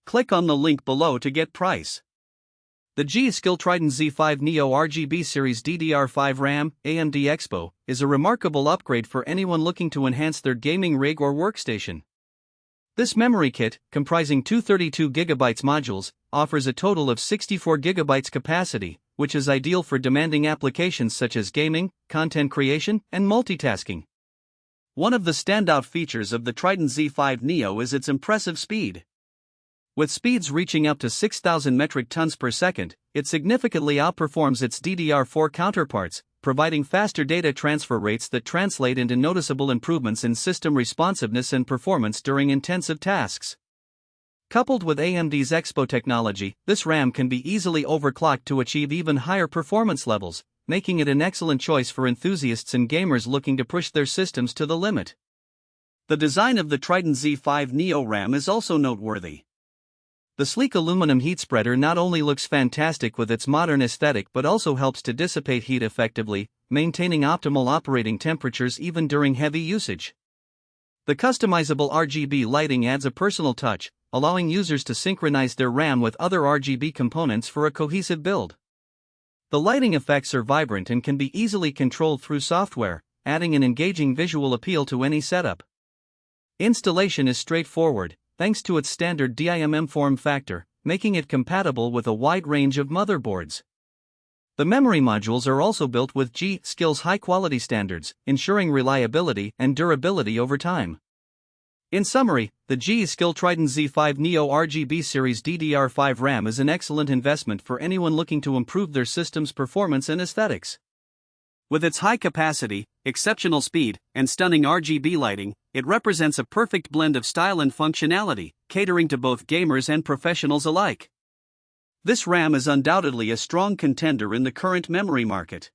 Click on the link below to get price. The G.SKILL Trident Z5 Neo RGB Series DDR5 RAM, AMD Expo, is a remarkable upgrade for anyone looking to enhance their gaming rig or workstation. This memory kit, comprising two 32GB modules, offers a total of 64GB capacity, which is ideal for demanding applications such as gaming, content creation, and multitasking. One of the standout features of the Trident Z5 Neo is its impressive speed. With speeds reaching up to 6,000 metric tons per second, it significantly outperforms its DDR4 counterparts, providing faster data transfer rates that translate into noticeable improvements in system responsiveness and performance during intensive tasks. Coupled with AMD's Expo technology, this RAM can be easily overclocked to achieve even higher performance levels, making it an excellent choice for enthusiasts and gamers looking to push their systems to the limit. The design of the Trident Z5 Neo RAM is also noteworthy. The sleek aluminum heat spreader not only looks fantastic with its modern aesthetic but also helps to dissipate heat effectively, maintaining optimal operating temperatures even during heavy usage. The customizable RGB lighting adds a personal touch, allowing users to synchronize their RAM with other RGB components for a cohesive build. The lighting effects are vibrant and can be easily controlled through software, adding an engaging visual appeal to any setup. Installation is straightforward, thanks to its standard DIMM form factor, making it compatible with a wide range of motherboards. The memory modules are also built with Gskill's high-quality standards, ensuring reliability and durability over time. In summary, the Gskill Trident Z5 Neo RGB Series DDR5 RAM is an excellent investment for anyone looking to improve their system's performance and aesthetics. With its high capacity, exceptional speed, and stunning RGB lighting, it represents a perfect blend of style and functionality, catering to both gamers and professionals alike. This RAM is undoubtedly a strong contender in the current memory market.